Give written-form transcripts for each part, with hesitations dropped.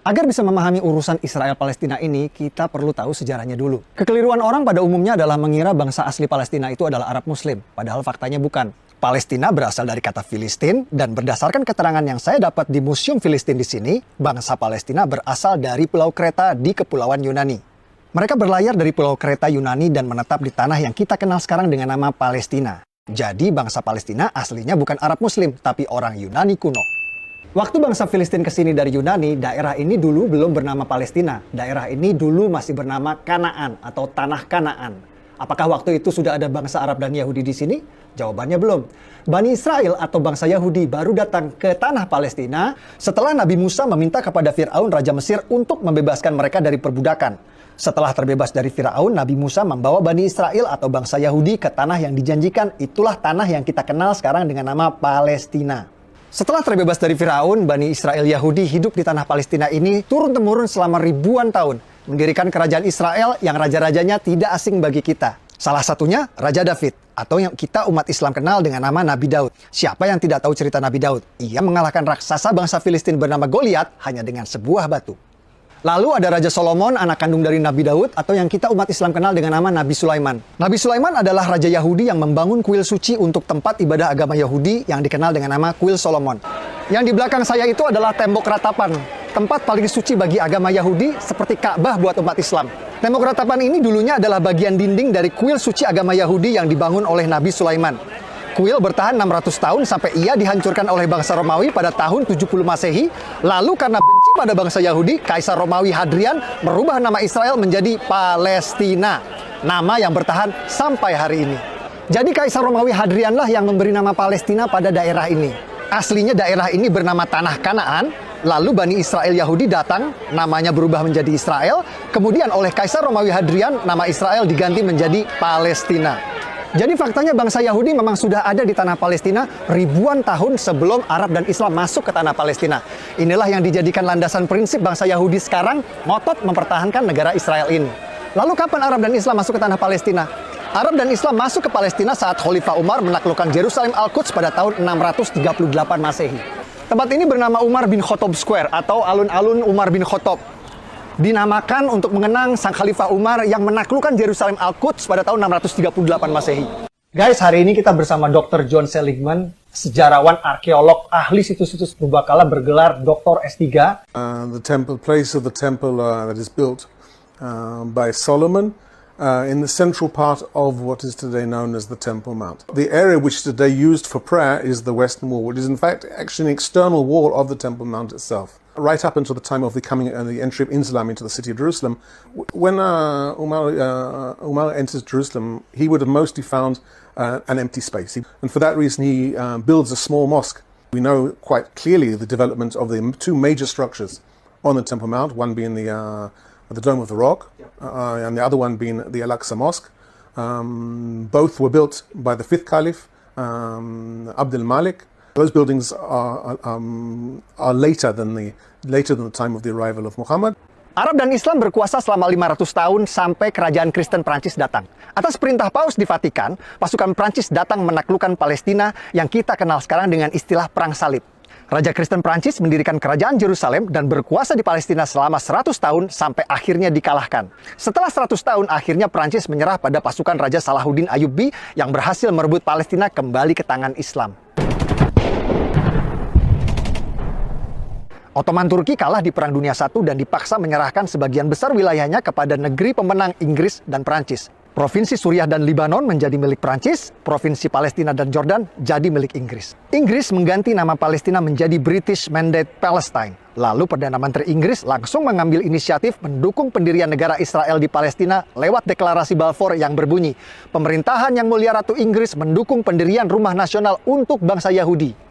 Agar bisa memahami urusan Israel-Palestina ini, kita perlu tahu sejarahnya dulu. Kekeliruan orang pada umumnya adalah mengira bangsa asli Palestina itu adalah Arab Muslim, padahal faktanya bukan. Palestina berasal dari kata Filistin, dan berdasarkan keterangan yang saya dapat di Museum Filistin di sini, bangsa Palestina berasal dari Pulau Kreta di Kepulauan Yunani. Mereka berlayar dari Pulau Kreta Yunani dan menetap di tanah yang kita kenal sekarang dengan nama Palestina. Jadi bangsa Palestina aslinya bukan Arab Muslim, tapi orang Yunani kuno. Waktu bangsa Filistin kesini dari Yunani, daerah ini dulu belum bernama Palestina. Daerah ini dulu masih bernama Kanaan atau Tanah Kanaan. Apakah waktu itu sudah ada bangsa Arab dan Yahudi di sini? Jawabannya belum. Bani Israel atau bangsa Yahudi baru datang ke tanah Palestina setelah Nabi Musa meminta kepada Fir'aun Raja Mesir untuk membebaskan mereka dari perbudakan. Setelah terbebas dari Fir'aun, Nabi Musa membawa Bani Israel atau bangsa Yahudi ke tanah yang dijanjikan. Itulah tanah yang kita kenal sekarang dengan nama Palestina. Setelah terbebas dari Fir'aun, Bani Israel Yahudi hidup di tanah Palestina ini turun-temurun selama ribuan tahun, mendirikan kerajaan Israel yang raja-rajanya tidak asing bagi kita. Salah satunya Raja David, atau yang kita umat Islam kenal dengan nama Nabi Daud. Siapa yang tidak tahu cerita Nabi Daud? Ia mengalahkan raksasa bangsa Filistin bernama Goliat hanya dengan sebuah batu. Lalu ada Raja Solomon, anak kandung dari Nabi Daud, atau yang kita umat Islam kenal dengan nama Nabi Sulaiman. Nabi Sulaiman adalah Raja Yahudi yang membangun kuil suci untuk tempat ibadah agama Yahudi yang dikenal dengan nama Kuil Solomon. Yang di belakang saya itu adalah tembok ratapan, tempat paling suci bagi agama Yahudi seperti Ka'bah buat umat Islam. Tembok ratapan ini dulunya adalah bagian dinding dari kuil suci agama Yahudi yang dibangun oleh Nabi Sulaiman. Kuil bertahan 600 tahun sampai ia dihancurkan oleh bangsa Romawi pada tahun 70 Masehi. Lalu karena benci pada bangsa Yahudi, Kaisar Romawi Hadrian merubah nama Israel menjadi Palestina. Nama yang bertahan sampai hari ini. Jadi Kaisar Romawi Hadrianlah yang memberi nama Palestina pada daerah ini. Aslinya daerah ini bernama Tanah Kanaan. Lalu Bani Israel Yahudi datang, namanya berubah menjadi Israel. Kemudian oleh Kaisar Romawi Hadrian, nama Israel diganti menjadi Palestina. Jadi faktanya bangsa Yahudi memang sudah ada di tanah Palestina ribuan tahun sebelum Arab dan Islam masuk ke tanah Palestina. Inilah yang dijadikan landasan prinsip bangsa Yahudi sekarang ngotot mempertahankan negara Israel ini. Lalu kapan Arab dan Islam masuk ke tanah Palestina? Arab dan Islam masuk ke Palestina saat Khalifah Umar menaklukkan Yerusalem Al-Quds pada tahun 638 Masehi. Tempat ini bernama Umar bin Khattab Square atau alun-alun Umar bin Khattab. Dinamakan untuk mengenang sang Khalifah Umar yang menaklukkan Yerusalem Al-Quds pada tahun 638 Masehi. Guys, hari ini kita bersama Dr. John Seligman, sejarawan, arkeolog, ahli situs-situs purbakala bergelar Dr. S3. The place of the temple that is built by Solomon in the central part of what is today known as the Temple Mount. The area which today used for prayer is the Western Wall, which is in fact actually an external wall of the Temple Mount itself. Right up until the time of the entry of Islam into the city of Jerusalem, when Umar enters Jerusalem, he would have mostly found an empty space. And for that reason, he builds a small mosque. We know quite clearly the development of the two major structures on the Temple Mount, one being the Dome of the Rock, and the other one being the Al-Aqsa Mosque. Both were built by the fifth Caliph, Abdul Malik. Those buildings are later than the time of the arrival of Muhammad. Arab dan Islam berkuasa selama 500 tahun sampai kerajaan Kristen Prancis datang. Atas perintah Paus di Vatikan, pasukan Prancis datang menaklukkan Palestina yang kita kenal sekarang dengan istilah Perang Salib. Raja Kristen Prancis mendirikan kerajaan Yerusalem dan berkuasa di Palestina selama 100 tahun sampai akhirnya dikalahkan. Setelah 100 tahun, akhirnya Prancis menyerah pada pasukan Raja Salahuddin Ayyubi yang berhasil merebut Palestina kembali ke tangan Islam. Ottoman Turki kalah di Perang Dunia I dan dipaksa menyerahkan sebagian besar wilayahnya kepada negeri pemenang Inggris dan Prancis. Provinsi Suriah dan Libanon menjadi milik Prancis, Provinsi Palestina dan Jordan jadi milik Inggris. Inggris mengganti nama Palestina menjadi British Mandate Palestine. Lalu Perdana Menteri Inggris langsung mengambil inisiatif mendukung pendirian negara Israel di Palestina lewat deklarasi Balfour yang berbunyi, "Pemerintahan Yang Mulia Ratu Inggris mendukung pendirian rumah nasional untuk bangsa Yahudi."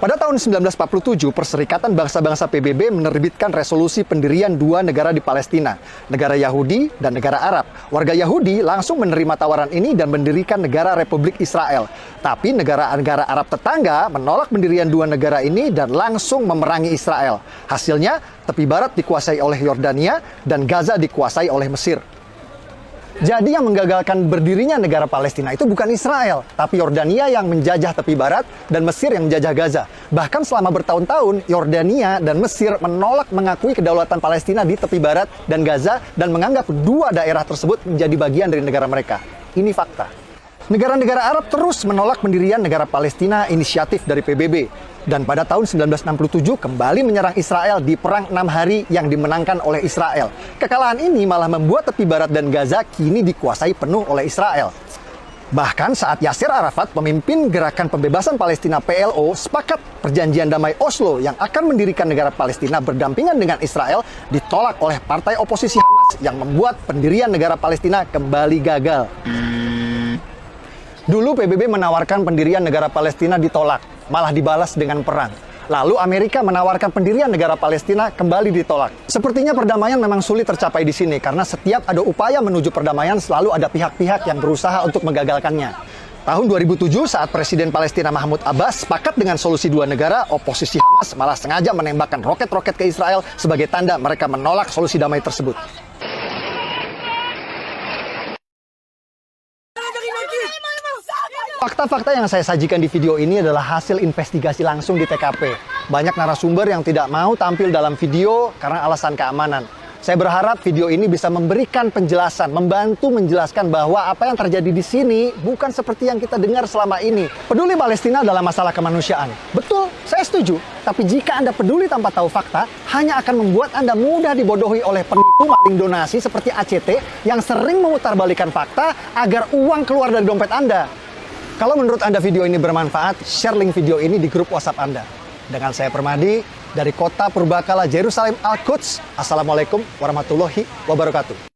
Pada tahun 1947, Perserikatan Bangsa-Bangsa PBB menerbitkan resolusi pendirian dua negara di Palestina, negara Yahudi dan negara Arab. Warga Yahudi langsung menerima tawaran ini dan mendirikan negara Republik Israel. Tapi negara-negara Arab tetangga menolak pendirian dua negara ini dan langsung memerangi Israel. Hasilnya, tepi barat dikuasai oleh Yordania dan Gaza dikuasai oleh Mesir. Jadi yang menggagalkan berdirinya negara Palestina itu bukan Israel, tapi Yordania yang menjajah tepi barat dan Mesir yang menjajah Gaza. Bahkan selama bertahun-tahun, Yordania dan Mesir menolak mengakui kedaulatan Palestina di tepi barat dan Gaza dan menganggap dua daerah tersebut menjadi bagian dari negara mereka. Ini fakta. Negara-negara Arab terus menolak pendirian negara Palestina inisiatif dari PBB. Dan pada tahun 1967 kembali menyerang Israel di Perang 6 Hari yang dimenangkan oleh Israel. Kekalahan ini malah membuat tepi barat dan Gaza kini dikuasai penuh oleh Israel. Bahkan saat Yasser Arafat, pemimpin Gerakan Pembebasan Palestina PLO, sepakat perjanjian damai Oslo yang akan mendirikan negara Palestina berdampingan dengan Israel ditolak oleh partai oposisi Hamas yang membuat pendirian negara Palestina kembali gagal. Dulu PBB menawarkan pendirian negara Palestina ditolak, malah dibalas dengan perang. Lalu Amerika menawarkan pendirian negara Palestina kembali ditolak. Sepertinya perdamaian memang sulit tercapai di sini karena setiap ada upaya menuju perdamaian selalu ada pihak-pihak yang berusaha untuk menggagalkannya. Tahun 2007 saat Presiden Palestina Mahmud Abbas sepakat dengan solusi dua negara, oposisi Hamas malah sengaja menembakkan roket-roket ke Israel sebagai tanda mereka menolak solusi damai tersebut. Fakta-fakta yang saya sajikan di video ini adalah hasil investigasi langsung di TKP. Banyak narasumber yang tidak mau tampil dalam video karena alasan keamanan. Saya berharap video ini bisa memberikan penjelasan, membantu menjelaskan bahwa apa yang terjadi di sini bukan seperti yang kita dengar selama ini. Peduli Palestina adalah masalah kemanusiaan. Betul, saya setuju. Tapi jika Anda peduli tanpa tahu fakta, hanya akan membuat Anda mudah dibodohi oleh penipu maling donasi seperti ACT yang sering memutarbalikkan fakta agar uang keluar dari dompet Anda. Kalau menurut Anda video ini bermanfaat, share link video ini di grup WhatsApp Anda. Dengan saya Permadi, dari kota Purbakala, Yerusalem, Al-Quds. Assalamualaikum warahmatullahi wabarakatuh.